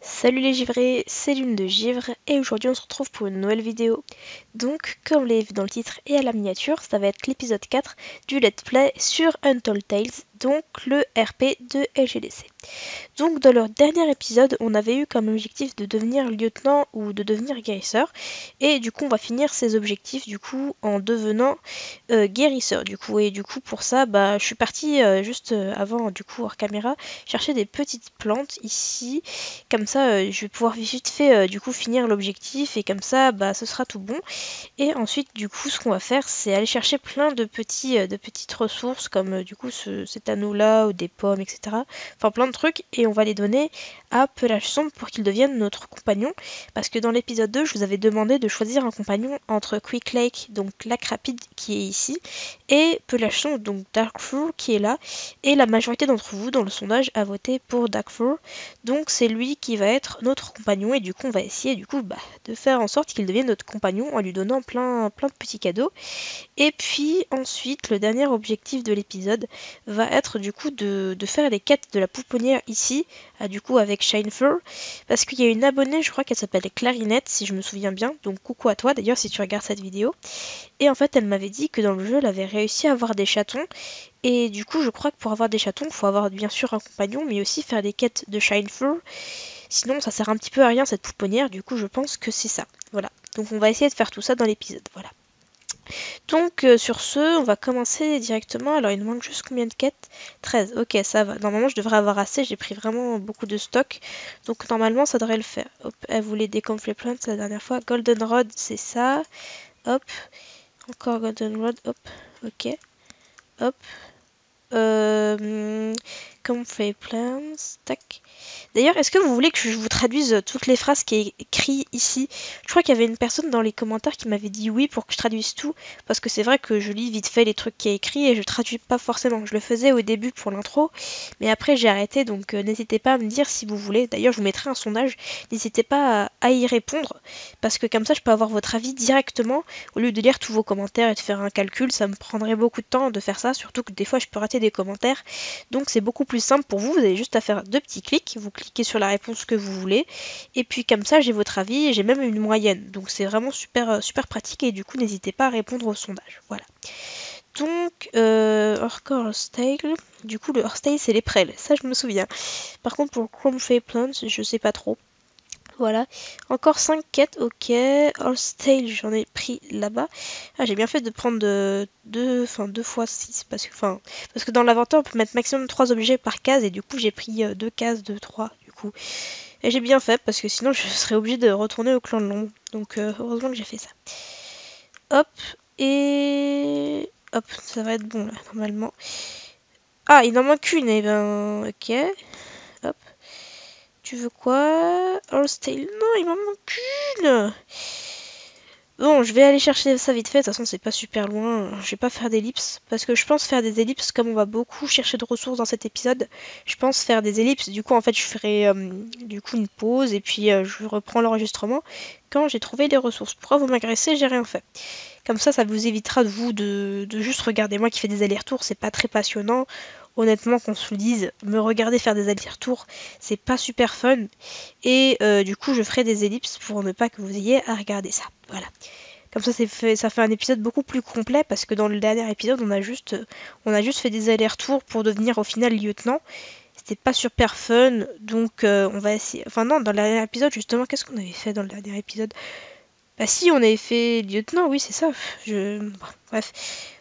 Salut les givrés, c'est Lune de Givre et aujourd'hui on se retrouve pour une nouvelle vidéo. Donc, comme vous l'avez vu dans le titre et à la miniature, ça va être l'épisode 4 du Let's Play sur Untold Tales, donc le RP de LGDC. Donc dans leur dernier épisode, on avait eu comme objectif de devenir lieutenant ou de devenir guérisseur. Et du coup, on va finir ces objectifs du coup en devenant guérisseur. Du coup, et du coup pour ça, je suis partie juste avant du coup hors caméra chercher des petites plantes ici. Comme ça, je vais pouvoir vite fait du coup finir l'objectif et comme ça, ce sera tout bon. Et ensuite, du coup, ce qu'on va faire, c'est aller chercher plein de petites ressources comme du coup cet anneau-là ou des pommes, etc. Enfin, plein de trucs et on va les donner à Pelage Sombre pour qu'il devienne notre compagnon. Parce que dans l'épisode 2, je vous avais demandé de choisir un compagnon entre Quick Lake, donc Lac Rapide qui est ici, et Pelage Sombre, donc Darkfur qui est là. Et la majorité d'entre vous dans le sondage a voté pour Darkfur. Donc c'est lui qui va être notre compagnon et du coup on va essayer de faire en sorte qu'il devienne notre compagnon en lui donnant plein de petits cadeaux. Et puis ensuite le dernier objectif de l'épisode va être du coup de faire les quêtes de la pouponnière ici, du coup avec Shinefur, parce qu'il y a une abonnée, je crois qu'elle s'appelle Clarinette si je me souviens bien, donc coucou à toi d'ailleurs si tu regardes cette vidéo. Et en fait elle m'avait dit que dans le jeu elle avait réussi à avoir des chatons. Et du coup, je crois que pour avoir des chatons, il faut avoir bien sûr un compagnon, mais aussi faire des quêtes de Shinefur. Sinon, ça sert un petit peu à rien cette pouponnière. Du coup, je pense que c'est ça. Voilà. Donc, on va essayer de faire tout ça dans l'épisode. Voilà. Donc, sur ce, on va commencer directement. Alors, il nous manque juste combien de quêtes? 13. Ok, ça va. Normalement, je devrais avoir assez. J'ai pris vraiment beaucoup de stock. Donc, normalement, ça devrait le faire. Hop, elle voulait des Conflay Plants la dernière fois. Goldenrod, c'est ça. Hop. Encore Goldenrod. Hop. Ok. Hop. Conflay Plants. Tac. D'ailleurs, est-ce que vous voulez que je vous traduise toutes les phrases qui est écrites ici? Je crois qu'il y avait une personne dans les commentaires qui m'avait dit oui pour que je traduise tout, parce que c'est vrai que je lis vite fait les trucs qui est écrit et je traduis pas forcément. Je le faisais au début pour l'intro, mais après j'ai arrêté, donc n'hésitez pas à me dire si vous voulez. D'ailleurs, je vous mettrai un sondage, n'hésitez pas à y répondre, parce que comme ça je peux avoir votre avis directement, au lieu de lire tous vos commentaires et de faire un calcul, ça me prendrait beaucoup de temps de faire ça, surtout que des fois je peux rater des commentaires, donc c'est beaucoup plus simple pour vous, vous avez juste à faire deux petits clics, vous cliquez sur la réponse que vous voulez, et puis comme ça j'ai votre avis et j'ai même une moyenne, donc c'est vraiment super pratique et du coup n'hésitez pas à répondre au sondage, voilà. Donc, encore Horstale, du coup le Horstale c'est les prêles, ça je me souviens. Par contre pour Chromefay Plants, je sais pas trop. Voilà, encore 5 quêtes, ok. Horstale, j'en ai pris là-bas. Ah, j'ai bien fait de prendre deux fois 6 parce que dans l'inventaire on peut mettre maximum 3 objets par case et du coup j'ai pris 2 cases de 3 du coup. Et j'ai bien fait parce que sinon je serais obligée de retourner au clan de l'ombre. Donc heureusement que j'ai fait ça. Hop, et hop, ça va être bon là normalement. Ah, il en manque une, et ben ok. Hop. Tu veux quoi? Horstale, non, il m'en manque une. Bon, je vais aller chercher ça vite fait, de toute façon c'est pas super loin, je vais pas faire d'ellipses, parce que je pense faire des ellipses, comme on va beaucoup chercher de ressources dans cet épisode, je pense faire des ellipses, du coup en fait je ferai du coup une pause, et puis je reprends l'enregistrement quand j'ai trouvé les ressources. Pourquoi vous m'agressez? J'ai rien fait. Comme ça vous évitera de vous de juste regarder moi qui fais des allers-retours, c'est pas très passionnant. Honnêtement, qu'on se le dise, me regarder faire des allers-retours, c'est pas super fun. Et du coup, je ferai des ellipses pour ne pas que vous ayez à regarder ça. Voilà. Comme ça, ça fait un épisode beaucoup plus complet parce que dans le dernier épisode, on a juste fait des allers-retours pour devenir au final lieutenant. C'était pas super fun, donc on va essayer. Enfin non, dans le dernier épisode, justement, qu'est-ce qu'on avait fait dans le dernier épisode? Bah si, on avait fait lieutenant, oui, c'est ça. Bref.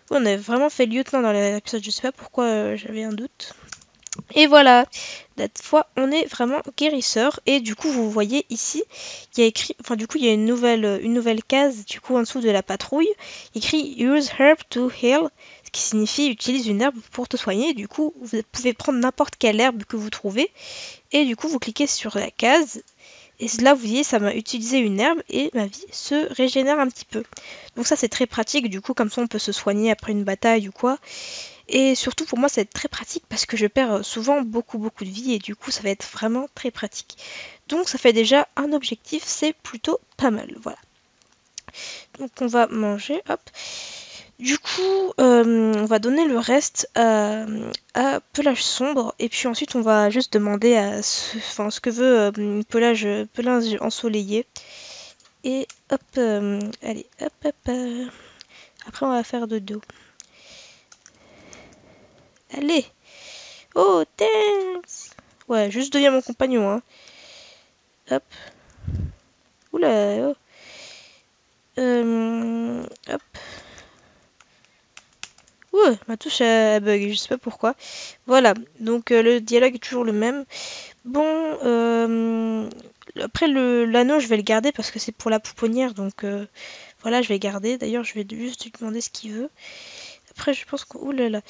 Oui, on avait vraiment fait lieutenant dans l'épisode, je sais pas pourquoi j'avais un doute. Et voilà, cette fois on est vraiment guérisseur et du coup vous voyez ici il y a écrit, enfin du coup il y a une nouvelle case du coup en dessous de la patrouille, écrit Use herb to heal, ce qui signifie utilise une herbe pour te soigner. Du coup vous pouvez prendre n'importe quelle herbe que vous trouvez et du coup vous cliquez sur la case. Et là, vous voyez, ça m'a utilisé une herbe et ma vie se régénère un petit peu. Donc ça, c'est très pratique. Du coup, comme ça, on peut se soigner après une bataille ou quoi. Et surtout, pour moi, c'est très pratique parce que je perds souvent beaucoup de vie et du coup, ça va être vraiment très pratique. Donc ça fait déjà un objectif, c'est plutôt pas mal. Voilà. Donc on va manger, hop. Du coup, on va donner le reste à pelage sombre et puis ensuite on va juste demander à ce que veut pelage ensoleillé. Et hop, allez, hop, hop. Après on va faire de dos. Allez! Oh, thanks! Ouais, juste deviens mon compagnon, hein. Hop. Oula, oh. Hop. Ouh, ma touche a bug, je sais pas pourquoi. Voilà, donc le dialogue est toujours le même. Bon, après l'anneau, je vais le garder parce que c'est pour la pouponnière, donc voilà, je vais garder. D'ailleurs, je vais juste lui demander ce qu'il veut. Après, je pense que... Ouh là là.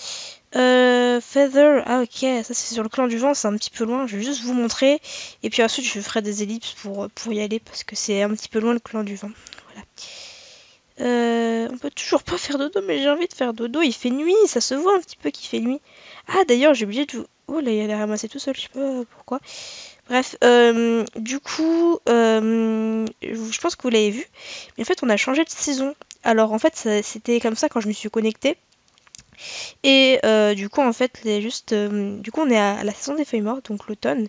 Feather, ah ok, ça c'est sur le clan du vent, c'est un petit peu loin, je vais juste vous montrer. Et puis ensuite, je ferai des ellipses pour y aller parce que c'est un petit peu loin le clan du vent. Voilà. On peut toujours pas faire dodo, mais j'ai envie de faire dodo. Il fait nuit, ça se voit un petit peu qu'il fait nuit. Ah, d'ailleurs, j'ai oublié de vous... Oh là, il a ramassé tout seul, je sais pas pourquoi. Bref, du coup, je pense que vous l'avez vu. Mais en fait, on a changé de saison. Alors, en fait, c'était comme ça quand je me suis connectée. Et du coup, en fait, du coup, on est à la saison des feuilles mortes, donc l'automne.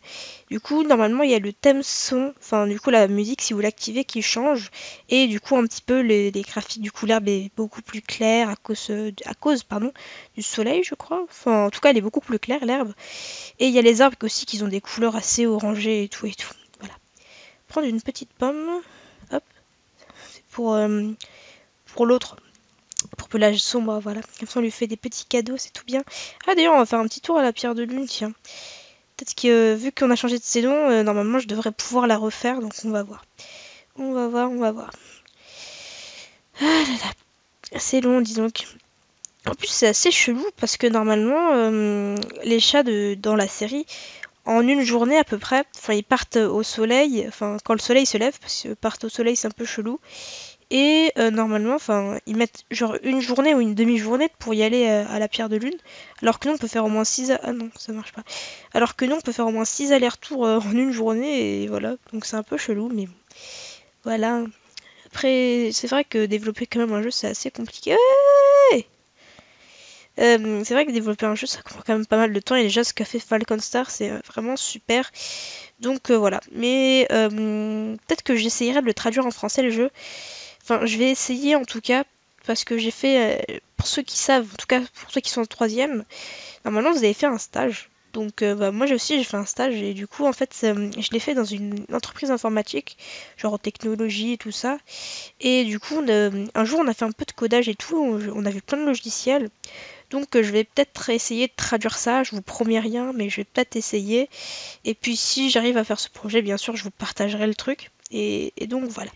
Du coup, normalement, il y a le thème son, enfin, du coup, la musique, si vous l'activez, qui change. Et du coup, un petit peu, les graphiques, du coup, l'herbe est beaucoup plus claire pardon, du soleil, je crois. Enfin, en tout cas, elle est beaucoup plus claire, l'herbe. Et il y a les arbres aussi qui ont des couleurs assez orangées et tout et tout. Voilà. Prendre une petite pomme. Hop. C'est pour l'autre. Pour pelage sombre, voilà. Comme ça, on lui fait des petits cadeaux, c'est tout bien. Ah, d'ailleurs, on va faire un petit tour à la pierre de lune, tiens. Peut-être que, vu qu'on a changé de saison, normalement, je devrais pouvoir la refaire, donc on va voir. On va voir, on va voir. Ah là là, c'est long, disons. En plus, c'est assez chelou, parce que normalement, les chats dans la série, en une journée à peu près, enfin, ils partent au soleil, enfin, quand le soleil se lève, parce que partent au soleil, c'est un peu chelou. Et normalement, enfin, ils mettent genre une journée ou une demi-journée pour y aller à la pierre de lune. Alors que nous, on peut faire au moins 6... Ah non, ça marche pas. Alors que nous, on peut faire au moins 6 allers-retours en une journée, et voilà. Donc c'est un peu chelou, mais bon. Voilà. Après, c'est vrai que développer quand même un jeu, c'est assez compliqué. Ouais. C'est vrai que développer un jeu, ça prend quand même pas mal de temps. Et déjà, ce qu'a fait Falcon Star, c'est vraiment super. Donc voilà. Mais peut-être que j'essayerai de le traduire en français, le jeu. Enfin, je vais essayer en tout cas, parce que j'ai fait, pour ceux qui savent, en tout cas pour ceux qui sont en troisième, normalement vous avez fait un stage. Donc moi j'ai fait un stage et du coup en fait je l'ai fait dans une entreprise informatique, genre en technologie et tout ça. Et du coup un jour on a fait un peu de codage et tout, on a vu plein de logiciels. Donc je vais peut-être essayer de traduire ça, je vous promets rien, mais je vais peut-être essayer. Et puis si j'arrive à faire ce projet, bien sûr je vous partagerai le truc. Et donc voilà.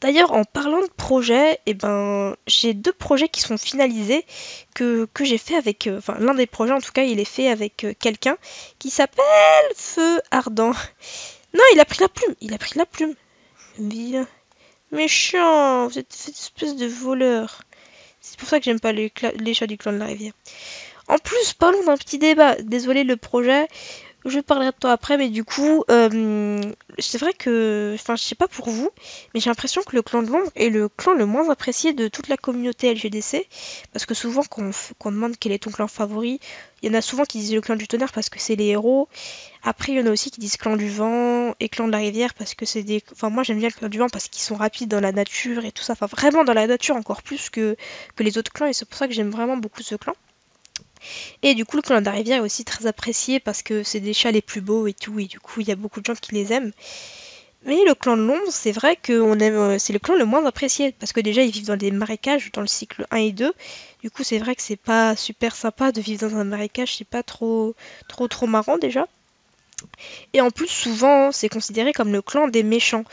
D'ailleurs, en parlant de projets, eh ben, j'ai deux projets qui sont finalisés que j'ai fait avec. Enfin, l'un des projets, en tout cas, il est fait avec quelqu'un qui s'appelle Feu Ardent. Non, il a pris la plume. Il a pris la plume. Bien. Méchant. Vous êtes une espèce de voleur. C'est pour ça que j'aime pas les chats du clan de la rivière. En plus, parlons d'un petit débat. Désolé, le projet. Je parlerai de toi après, mais du coup, c'est vrai que, enfin, je sais pas pour vous, mais j'ai l'impression que le clan de l'ombre est le clan le moins apprécié de toute la communauté LGDC, parce que souvent, quand on demande quel est ton clan favori, il y en a souvent qui disent le clan du tonnerre parce que c'est les héros. Après, il y en a aussi qui disent clan du vent et clan de la rivière parce que c'est des. Enfin, moi, j'aime bien le clan du vent parce qu'ils sont rapides dans la nature et tout ça. Enfin, vraiment dans la nature encore plus que les autres clans, et c'est pour ça que j'aime vraiment beaucoup ce clan. Et du coup, le clan de la rivière est aussi très apprécié parce que c'est des chats les plus beaux et tout, et du coup, il y a beaucoup de gens qui les aiment. Mais le clan de l'ombre, c'est vrai que c'est le clan le moins apprécié parce que déjà, ils vivent dans des marécages dans le cycle 1 et 2. Du coup, c'est vrai que c'est pas super sympa de vivre dans un marécage, c'est pas trop marrant déjà. Et en plus, souvent, c'est considéré comme le clan des méchants.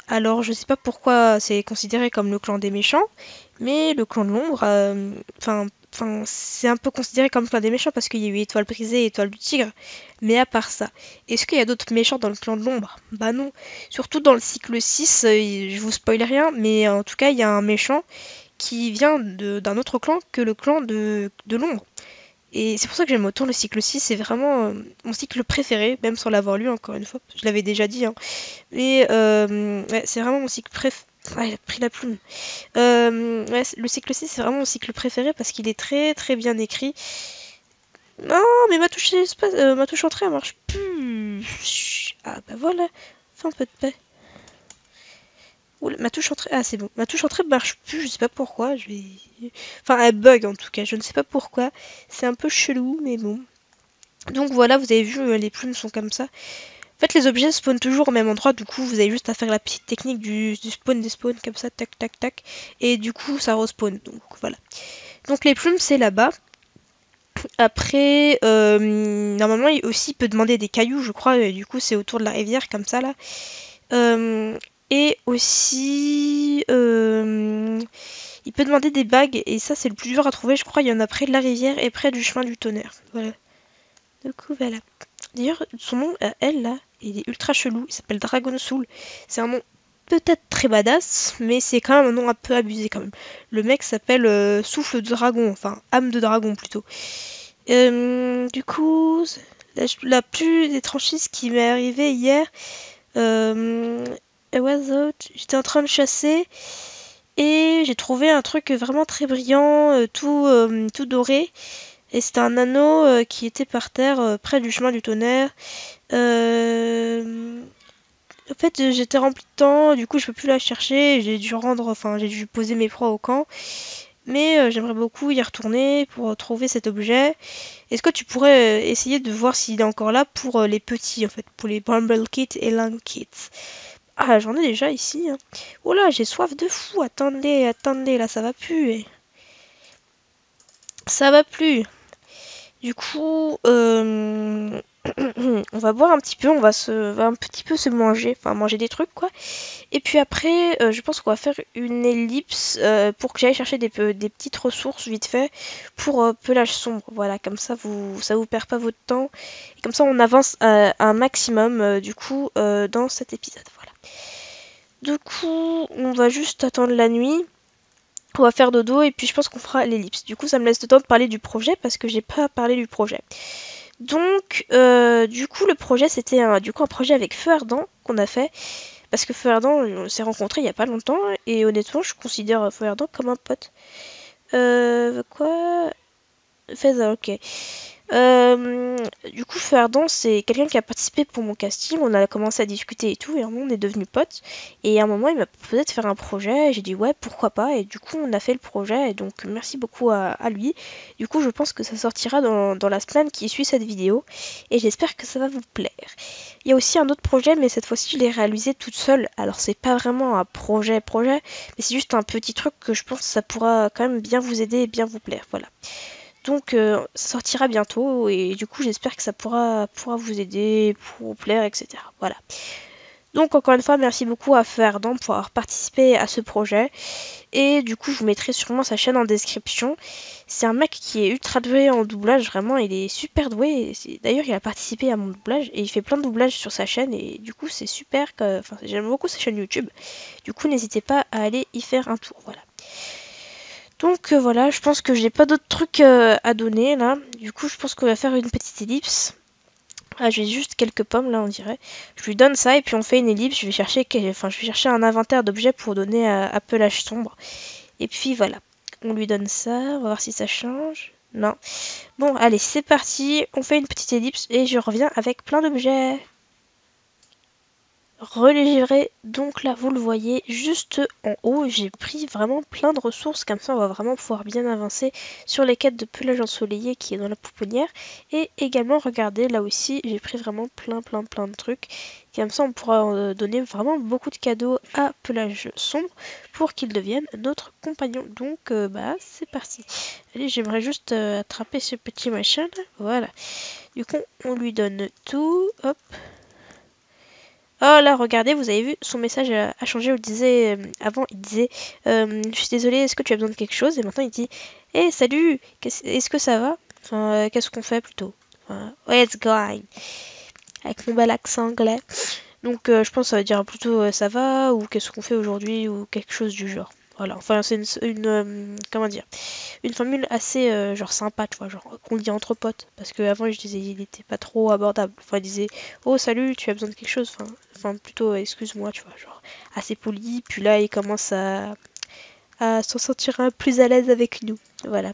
Alors, je sais pas pourquoi c'est considéré comme le clan des méchants, mais le clan de l'ombre, c'est un peu considéré comme le clan des méchants parce qu'il y a eu Étoile brisée et Étoile du tigre. Mais à part ça, est-ce qu'il y a d'autres méchants dans le clan de l'ombre? Bah non. Surtout dans le cycle 6, je vous spoil rien, mais en tout cas, il y a un méchant qui vient d'un autre clan que le clan de l'ombre. Et c'est pour ça que j'aime autant le cycle 6, c'est vraiment mon cycle préféré, même sans l'avoir lu encore une fois, je l'avais déjà dit, hein. Mais ouais, c'est vraiment mon cycle Ah, il a pris la plume. Ouais, le cycle 6, c'est vraiment mon cycle préféré parce qu'il est très très bien écrit. Non, mais ma touche entrée, elle marche plus. Ah bah voilà, fais un peu de paix. Oula, ma touche entrée, ah c'est bon. Ma touche entrée marche plus, je sais pas pourquoi. Je vais... Enfin, elle bug en tout cas, je ne sais pas pourquoi. C'est un peu chelou, mais bon. Donc voilà, vous avez vu, les plumes sont comme ça. En fait, les objets spawnent toujours au même endroit, du coup, vous avez juste à faire la petite technique du spawn des spawns, comme ça, tac, tac, tac. Et du coup, ça respawn, donc voilà. Donc les plumes, c'est là-bas. Après, normalement, il aussi peut demander des cailloux, je crois, et du coup, c'est autour de la rivière, comme ça, là. Et aussi, il peut demander des bagues, et ça, c'est le plus dur à trouver, je crois, il y en a près de la rivière et près du chemin du tonnerre. Voilà. Du coup, voilà. D'ailleurs, son nom, elle, là, il est ultra chelou. Il s'appelle Dragon Soul. C'est un nom peut-être très badass, mais c'est quand même un nom un peu abusé quand même. Le mec s'appelle Souffle de Dragon, enfin, âme de dragon plutôt. Du coup, la plus étrange chose qui m'est arrivée hier, j'étais en train de chasser et j'ai trouvé un truc vraiment très brillant, tout doré. Et c'était un anneau qui était par terre près du chemin du tonnerre. En fait, j'étais rempli de temps, du coup, je peux plus la chercher. J'ai dû poser mes proies au camp. Mais j'aimerais beaucoup y retourner pour trouver cet objet. Est-ce que tu pourrais essayer de voir s'il est encore là pour les petits, en fait, pour les Bramble Kits et Lang Kits? Ah, j'en ai déjà ici. Hein. Oh là, j'ai soif de fou. Attendez, attendez, là, ça va plus. Ça va plus. Du coup, on va boire un petit peu, va un petit peu se manger, enfin manger des trucs quoi. Et puis après, je pense qu'on va faire une ellipse pour que j'aille chercher des petites ressources vite fait pour pelage sombre. Voilà, comme ça ça vous perd pas votre temps. Et comme ça on avance un maximum du coup dans cet épisode. Voilà. Du coup, on va juste attendre la nuit. On va faire dodo et puis je pense qu'on fera l'ellipse. Du coup, ça me laisse le temps de parler du projet parce que j'ai pas parlé du projet. Donc, du coup, le projet, c'était un projet avec Feu Ardent qu'on a fait. Parce que Feu Ardent, on s'est rencontrés il y a pas longtemps. Et honnêtement, je considère Feu Ardent comme un pote. Quoi? Feza, ok. Du coup, Feu Ardent, c'est quelqu'un qui a participé pour mon casting. On a commencé à discuter et tout. Et à un moment, on est devenus potes. Et à un moment, il m'a proposé de faire un projet. J'ai dit ouais, pourquoi pas. Et du coup, on a fait le projet. Et donc, merci beaucoup à lui. Du coup, je pense que ça sortira dans la semaine qui suit cette vidéo. Et j'espère que ça va vous plaire. Il y a aussi un autre projet, mais cette fois-ci, je l'ai réalisé toute seule. Alors, c'est pas vraiment un projet, mais c'est juste un petit truc que je pense que ça pourra quand même bien vous aider et bien vous plaire. Voilà. Donc ça sortira bientôt et du coup j'espère que ça pourra vous aider, pour vous plaire, etc. Voilà. Donc encore une fois, merci beaucoup à Feu Ardent pour avoir participé à ce projet. Et du coup, je vous mettrai sûrement sa chaîne en description. C'est un mec qui est ultra doué en doublage, vraiment, il est super doué. D'ailleurs, il a participé à mon doublage et il fait plein de doublages sur sa chaîne. Et du coup, c'est super. Enfin, j'aime beaucoup sa chaîne YouTube. Du coup, n'hésitez pas à aller y faire un tour. Voilà. Donc voilà, je pense que j'ai pas d'autres trucs à donner là. Du coup, je pense qu'on va faire une petite ellipse. Ah, j'ai juste quelques pommes là, on dirait. Je lui donne ça et puis on fait une ellipse. Je vais chercher un inventaire d'objets pour donner à pelage sombre. Et puis voilà, on lui donne ça. On va voir si ça change. Non. Bon, allez, c'est parti. On fait une petite ellipse et je reviens avec plein d'objets. Relivré, donc là vous le voyez juste en haut, j'ai pris vraiment plein de ressources, comme ça on va vraiment pouvoir bien avancer sur les quêtes de pelage ensoleillé qui est dans la pouponnière. Et également regardez là aussi j'ai pris vraiment plein de trucs, comme ça on pourra donner vraiment beaucoup de cadeaux à pelage sombre pour qu'il devienne notre compagnon. Donc bah c'est parti. Allez, j'aimerais juste attraper ce petit machin là, voilà. Du coup on lui donne tout, hop. Oh là, regardez, vous avez vu, son message a changé. Avant, il disait je suis désolé, est-ce que tu as besoin de quelque chose? Et maintenant, il dit hey, salut, est-ce que ça va? Enfin, qu'est-ce qu'on fait plutôt? Enfin, where's going? Avec mon bel accent anglais. Donc, je pense que ça va dire plutôt ça va ou qu'est-ce qu'on fait aujourd'hui ou quelque chose du genre. Voilà, enfin c'est comment dire, une formule assez genre sympa, tu vois, genre qu'on dit entre potes. Parce qu'avant je disais il était pas trop abordable. Enfin il disait oh salut, tu as besoin de quelque chose. Enfin plutôt excuse-moi, tu vois, genre assez poli. Puis là il commence à s'en sentir un plus à l'aise avec nous. Voilà.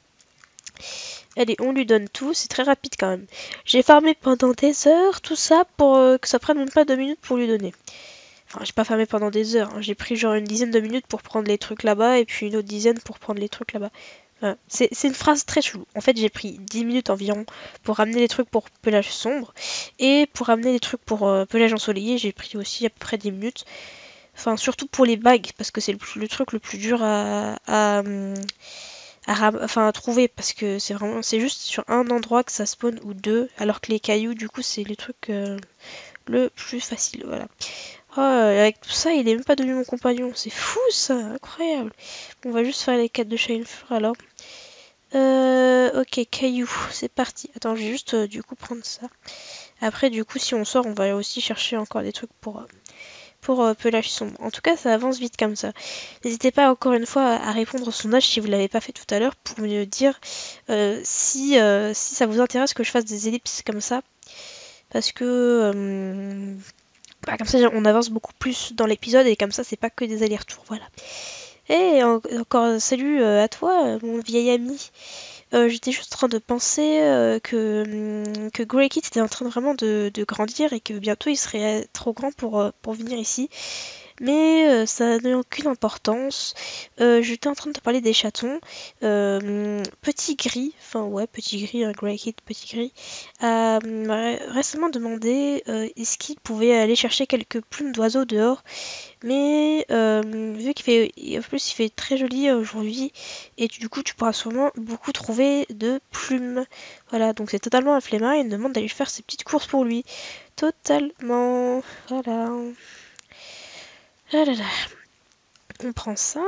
Allez, on lui donne tout, c'est très rapide quand même. J'ai farmé pendant des heures, tout ça, pour que ça prenne même pas 2 minutes pour lui donner. Enfin, j'ai pas farmé pendant des heures, hein. J'ai pris genre une dizaine de minutes pour prendre les trucs là-bas, et puis une autre dizaine pour prendre les trucs là-bas. Enfin, c'est une phrase très chelou. En fait, j'ai pris 10 minutes environ pour ramener les trucs pour pelage sombre, et pour ramener les trucs pour pelage ensoleillé, j'ai pris aussi à peu près 10 minutes. Enfin, surtout pour les bagues, parce que c'est le truc le plus dur à trouver parce que c'est juste sur un endroit que ça spawn ou deux alors que les cailloux du coup c'est le truc le plus facile, voilà. Oh, avec tout ça il est même pas devenu mon compagnon, c'est fou ça, incroyable. Bon, on va juste faire les quêtes de Shinefur alors. Ok, cailloux, c'est parti. Attends, je vais juste du coup prendre ça. Après du coup si on sort on va aussi chercher encore des trucs pour pelage sombre. En tout cas, ça avance vite comme ça. N'hésitez pas encore une fois à répondre au sondage si vous ne l'avez pas fait tout à l'heure pour me dire si ça vous intéresse que je fasse des ellipses comme ça. Parce que comme ça on avance beaucoup plus dans l'épisode et comme ça c'est pas que des allers-retours. Voilà. Et encore salut à toi mon vieil ami. J'étais juste en train de penser que Grey Kid était en train vraiment de grandir et que bientôt il serait trop grand pour venir ici. Mais ça n'a aucune importance. J'étais en train de te parler des chatons. Petit gris, enfin ouais, petit gris, un Grey Kid petit gris, m'a récemment demandé est-ce qu'il pouvait aller chercher quelques plumes d'oiseaux dehors. Mais vu qu'il fait, en plus il fait très joli aujourd'hui, et du coup tu pourras sûrement beaucoup trouver de plumes. Voilà, donc c'est totalement un flemmard, il me demande d'aller faire ses petites courses pour lui. Totalement. Voilà. Ah là là. On prend ça.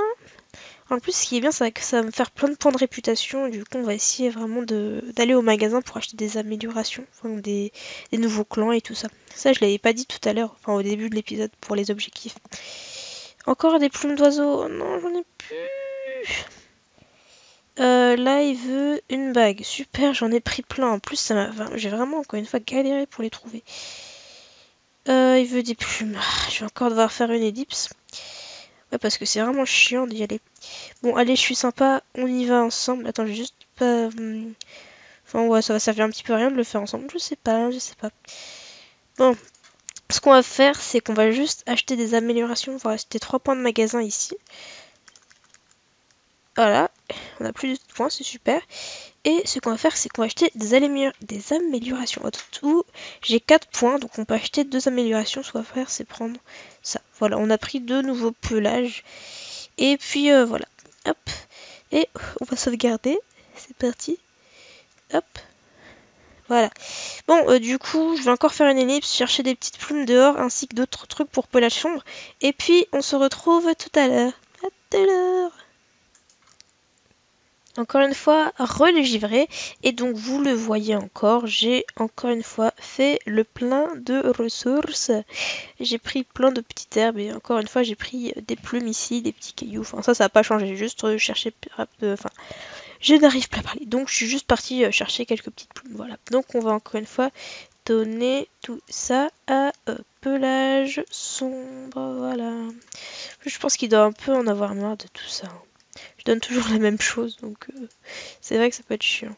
En plus, ce qui est bien, c'est que ça va me faire plein de points de réputation. Du coup, on va essayer vraiment d'aller au magasin pour acheter des améliorations, enfin, des nouveaux clans et tout ça. Ça, je l'avais pas dit tout à l'heure, enfin au début de l'épisode pour les objectifs. Encore des plumes d'oiseaux. Oh non, j'en ai plus. Là, il veut une bague. Super, j'en ai pris plein. En plus, j'ai vraiment encore une fois galéré pour les trouver. Il veut des plumes. Je vais encore devoir faire une ellipse. Ouais, parce que c'est vraiment chiant d'y aller. Bon, allez, je suis sympa, on y va ensemble. Attends, j'ai juste pas... Enfin, ouais, ça va servir un petit peu à rien de le faire ensemble. Je sais pas, je sais pas. Bon, ce qu'on va faire, c'est qu'on va juste acheter des améliorations. On va acheter 3 points de magasin ici. Voilà, on a plus de points, c'est super. Et ce qu'on va faire, c'est qu'on va acheter des améliorations. En tout, j'ai 4 points, donc on peut acheter 2 améliorations. Ce qu'on va faire, c'est prendre ça. Voilà, on a pris 2 nouveaux pelages. Et puis, voilà. Hop. Et on va sauvegarder. C'est parti. Hop. Voilà. Bon, du coup, je vais encore faire une ellipse, chercher des petites plumes dehors, ainsi que d'autres trucs pour pelage sombre. Et puis, on se retrouve tout à l'heure. À tout à l'heure. Encore une fois, regivré. Et donc, vous le voyez encore, j'ai encore une fois fait le plein de ressources. J'ai pris plein de petites herbes et encore une fois, j'ai pris des plumes ici, des petits cailloux. Enfin, ça n'a pas changé. J'ai juste cherché... Enfin, je n'arrive pas à parler. Donc, je suis juste partie chercher quelques petites plumes. Voilà. Donc, on va encore une fois donner tout ça à pelage sombre. Voilà. Je pense qu'il doit un peu en avoir marre de tout ça. Je donne toujours la même chose, donc c'est vrai que ça peut être chiant.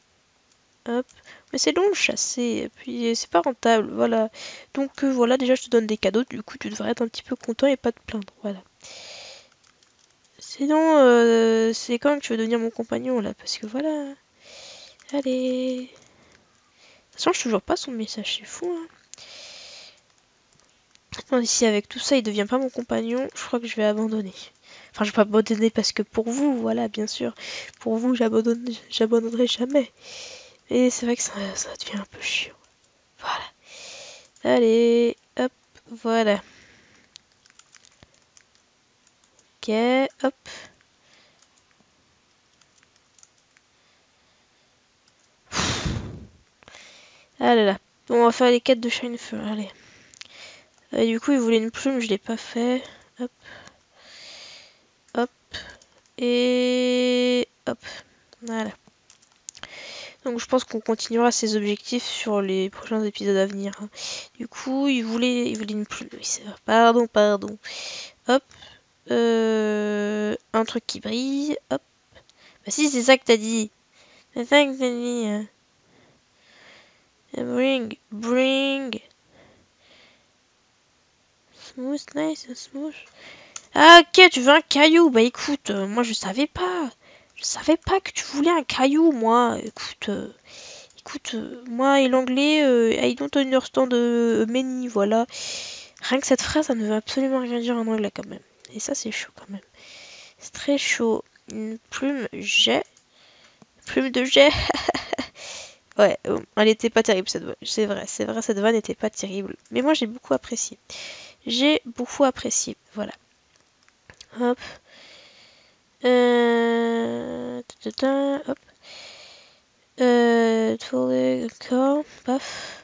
Hop. Mais c'est long de chasser, et puis c'est pas rentable, voilà. Donc voilà, déjà je te donne des cadeaux, du coup tu devrais être un petit peu content et pas te plaindre, voilà. Sinon, c'est quand même que tu veux devenir mon compagnon là, parce que voilà. Allez. De toute façon, je toujours pas son message, c'est fou, hein. Attends, si avec tout ça il devient pas mon compagnon, je crois que je vais abandonner. Enfin, je vais pas abandonner parce que pour vous, voilà, bien sûr. Pour vous, j'abandonnerai jamais. Et c'est vrai que ça devient un peu chiant. Voilà. Allez, hop, voilà. Ok, hop. Ah là là. Bon, on va faire les quêtes de Shinefur, allez. Du coup, il voulait une plume, je l'ai pas fait. Hop. Hop. Et hop, voilà. Donc je pense qu'on continuera ces objectifs sur les prochains épisodes à venir. Hein. Du coup, il voulait une plume. Oui, c'est vrai. Pardon. Hop. Un truc qui brille. Hop. Bah si, c'est ça que t'as dit. C'est ça que t'as dit. Bring. Smooth, nice, smooth. Ah, ok, tu veux un caillou. Bah écoute, moi je savais pas. Je savais pas que tu voulais un caillou, moi. Écoute, moi et l'anglais, I don't understand many, voilà. Rien que cette phrase, ça ne veut absolument rien dire en anglais quand même. Et ça, c'est chaud quand même. C'est très chaud. Une plume jet. Plume de jet. Ouais, elle était pas terrible cette vanne. C'est vrai, cette vanne n'était pas terrible. Mais moi, j'ai beaucoup apprécié. Voilà. Hop. Hop. Corps. Paf.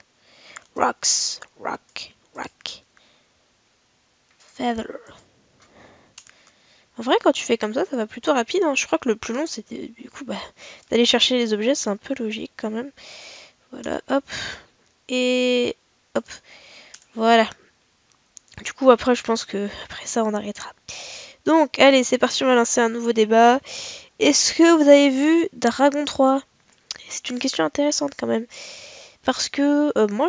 Rock. Feather. En vrai, quand tu fais comme ça va plutôt rapide. Hein. Je crois que le plus long, c'était du coup d'aller chercher les objets. C'est un peu logique quand même. Voilà, hop. Et hop. Voilà. Du coup, après, je pense que après ça, on arrêtera. Donc, allez, c'est parti, on va lancer un nouveau débat. Est-ce que vous avez vu Dragon 3? C'est une question intéressante quand même. Parce que moi,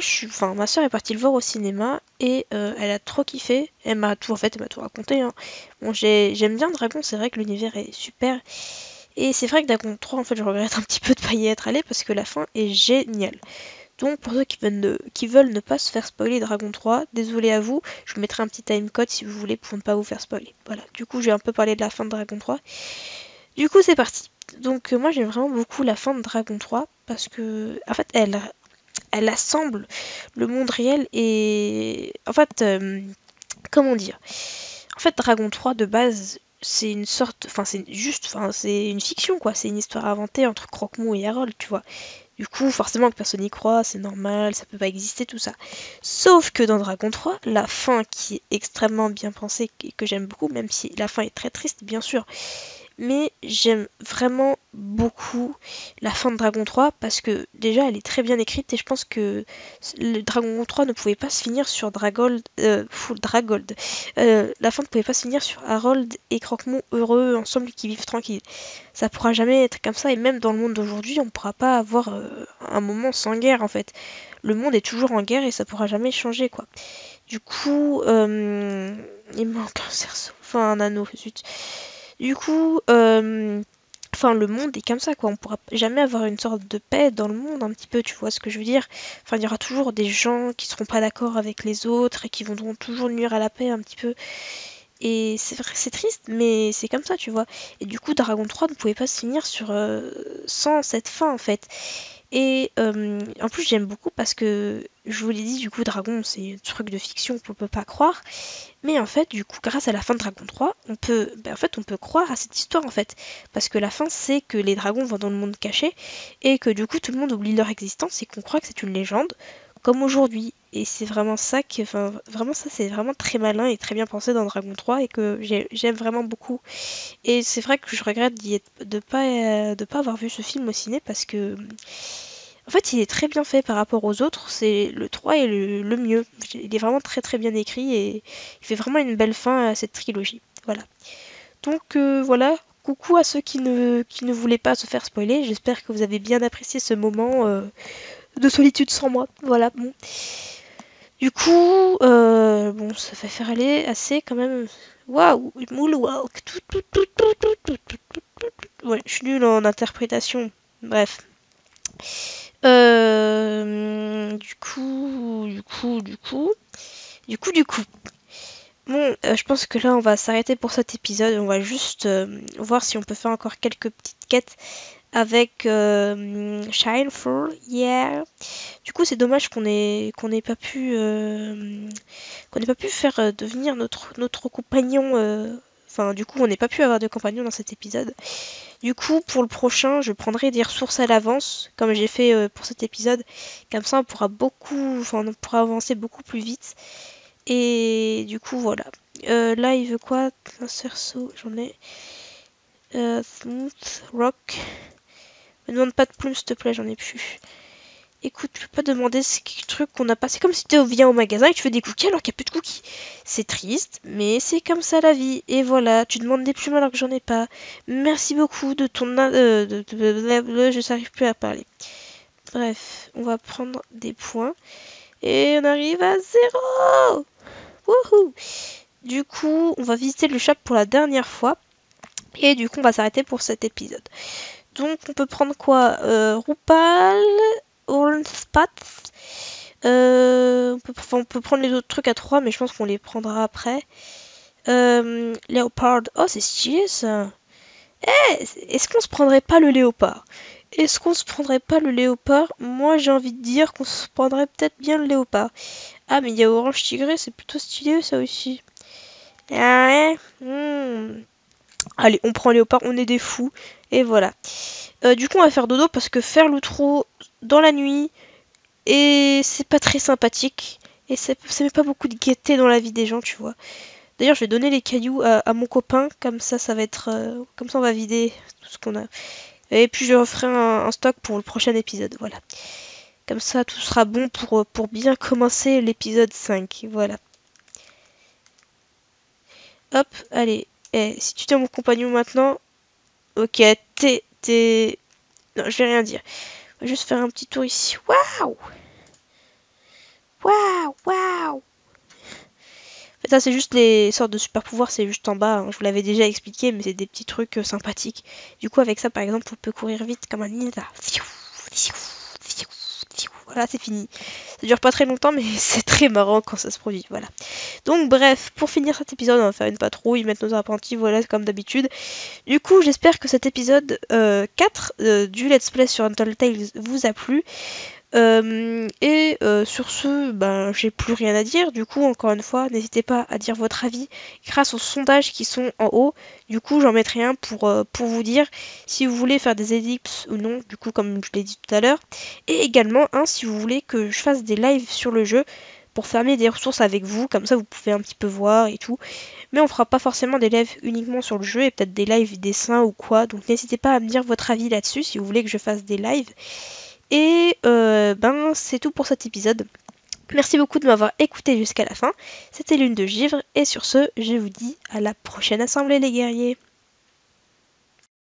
ma soeur est partie le voir au cinéma et elle a trop kiffé. Elle m'a tout raconté. Hein. Bon, j'aime bien Dragon, c'est vrai que l'univers est super. Et c'est vrai que Dragon 3, en fait, je regrette un petit peu de pas y être allé parce que la fin est géniale. Donc, pour ceux qui veulent ne pas se faire spoiler Dragon 3, désolé à vous, je vous mettrai un petit timecode si vous voulez pour ne pas vous faire spoiler. Voilà, du coup, j'ai un peu parlé de la fin de Dragon 3. Du coup, c'est parti. Donc, moi, j'aime vraiment beaucoup la fin de Dragon 3 parce que, en fait, elle assemble le monde réel et en fait comment dire, en fait Dragon 3 de base c'est une sorte, c'est une fiction quoi, c'est une histoire inventée entre Croque-Mou et Harold, tu vois. Du coup forcément que personne n'y croit, c'est normal, ça peut pas exister tout ça. Sauf que dans Dragon 3 la fin qui est extrêmement bien pensée et que j'aime beaucoup, même si la fin est très triste bien sûr, mais j'aime vraiment beaucoup la fin de Dragon 3 parce que déjà elle est très bien écrite et je pense que le Dragon 3 ne pouvait pas se finir sur Dragold, full Dragold. La fin ne pouvait pas se finir sur Harold et Croque-Mou heureux ensemble qui vivent tranquilles. Ça pourra jamais être comme ça et même dans le monde d'aujourd'hui on ne pourra pas avoir un moment sans guerre en fait. Le monde est toujours en guerre et ça pourra jamais changer quoi. Du coup, il manque un cerceau, enfin un anneau, zut. Du coup, le monde est comme ça, quoi. On pourra jamais avoir une sorte de paix dans le monde, un petit peu, tu vois ce que je veux dire? Enfin, il y aura toujours des gens qui seront pas d'accord avec les autres et qui voudront toujours nuire à la paix un petit peu. Et c'est vrai, c'est triste, mais c'est comme ça, tu vois. Et du coup, Dragon 3 ne pouvait pas se finir sans cette fin, en fait. Et en plus, j'aime beaucoup parce que, je vous l'ai dit, du coup, Dragon, c'est un truc de fiction qu'on peut pas croire. Mais en fait, du coup, grâce à la fin de Dragon 3, on peut croire à cette histoire, en fait. Parce que la fin, c'est que les dragons vont dans le monde caché et que du coup, tout le monde oublie leur existence et qu'on croit que c'est une légende, comme aujourd'hui. Et c'est vraiment ça vraiment ça, c'est vraiment très malin et très bien pensé dans Dragon 3 et que j'aime vraiment beaucoup. Et c'est vrai que je regrette de pas avoir vu ce film au ciné parce que en fait, il est très bien fait par rapport aux autres. C'est le 3 est le mieux. Il est vraiment très très bien écrit et il fait vraiment une belle fin à cette trilogie. Voilà. Donc voilà. Coucou à ceux qui ne voulaient pas se faire spoiler. J'espère que vous avez bien apprécié ce moment de solitude sans moi. Voilà. Bon. Du coup, bon, ça va faire aller assez quand même. Waouh, moonwalk. Ouais, je suis nulle en interprétation. Bref. Du coup. Bon, je pense que là, on va s'arrêter pour cet épisode. On va juste voir si on peut faire encore quelques petites quêtes avec Shinefall. Yeah. Du coup, c'est dommage qu'on n'ait pas pu faire devenir notre compagnon. Enfin, du coup, on n'ait pas pu avoir de compagnon dans cet épisode. Du coup, pour le prochain, je prendrai des ressources à l'avance, comme j'ai fait pour cet épisode. Comme ça, on pourra avancer beaucoup plus vite. Et du coup, voilà. Là, il veut quoi? Un cerceau, j'en ai. Smooth Rock. Me demande pas de plumes, s'il te plaît, j'en ai plus. Écoute, je peux pas demander ces trucs qu'on a pas. C'est comme si tu viens au magasin et tu fais des cookies alors qu'il n'y a plus de cookies. C'est triste, mais c'est comme ça la vie. Et voilà, tu demandes des plumes alors que j'en ai pas. Merci beaucoup de ton... je n'arrive plus à parler. Bref, on va prendre des points. Et on arrive à 0. Wouhou! Du coup, on va visiter le shop pour la dernière fois. Et du coup, on va s'arrêter pour cet épisode. Donc, on peut prendre quoi? Rupal, Hornspats. On peut prendre les autres trucs à 3, mais je pense qu'on les prendra après. Léopard. Oh, c'est stylé ça. Est-ce qu'on se prendrait pas le léopard? Est-ce qu'on se prendrait pas le léopard? Moi, j'ai envie de dire qu'on se prendrait peut-être bien le léopard. Ah, mais il y a orange tigré, c'est plutôt stylé ça aussi. Ah ouais. Allez, on prend léopard, on est des fous. Et voilà. Du coup, on va faire dodo parce que faire l'outro dans la nuit, et c'est pas très sympathique. Et ça met pas beaucoup de gaieté dans la vie des gens, tu vois. D'ailleurs, je vais donner les cailloux à mon copain, comme ça va être... comme ça, on va vider tout ce qu'on a. Et puis, je referai un stock pour le prochain épisode, voilà. Comme ça, tout sera bon pour bien commencer l'épisode 5, voilà. Hop, allez. Si tu t'es mon compagnon maintenant... Ok, t'es... Non, je vais rien dire. On va juste faire un petit tour ici. Waouh! Waouh! Waouh! Ça, c'est juste les sortes de super pouvoirs, c'est juste en bas. Hein. Je vous l'avais déjà expliqué, mais c'est des petits trucs sympathiques. Du coup, avec ça, par exemple, on peut courir vite comme un ninja. Voilà, c'est fini. Ça dure pas très longtemps, mais c'est très marrant quand ça se produit. Voilà. Donc, bref, pour finir cet épisode, on va faire une patrouille, mettre nos apprentis, voilà, comme d'habitude. Du coup, j'espère que cet épisode 4 du Let's Play sur Untold Tales vous a plu. Sur ce, ben, j'ai plus rien à dire. Du coup, encore une fois, n'hésitez pas à dire votre avis grâce aux sondages qui sont en haut. Du coup, j'en mettrai un pour vous dire si vous voulez faire des ellipses ou non, du coup, comme je l'ai dit tout à l'heure. Et également, si vous voulez que je fasse des lives sur le jeu pour fermer des ressources avec vous, comme ça vous pouvez un petit peu voir et tout. Mais on fera pas forcément des lives uniquement sur le jeu et peut-être des lives dessins ou quoi. Donc n'hésitez pas à me dire votre avis là-dessus si vous voulez que je fasse des lives. Et ben c'est tout pour cet épisode. Merci beaucoup de m'avoir écouté jusqu'à la fin. C'était Lune de Givre et sur ce, je vous dis à la prochaine assemblée les guerriers.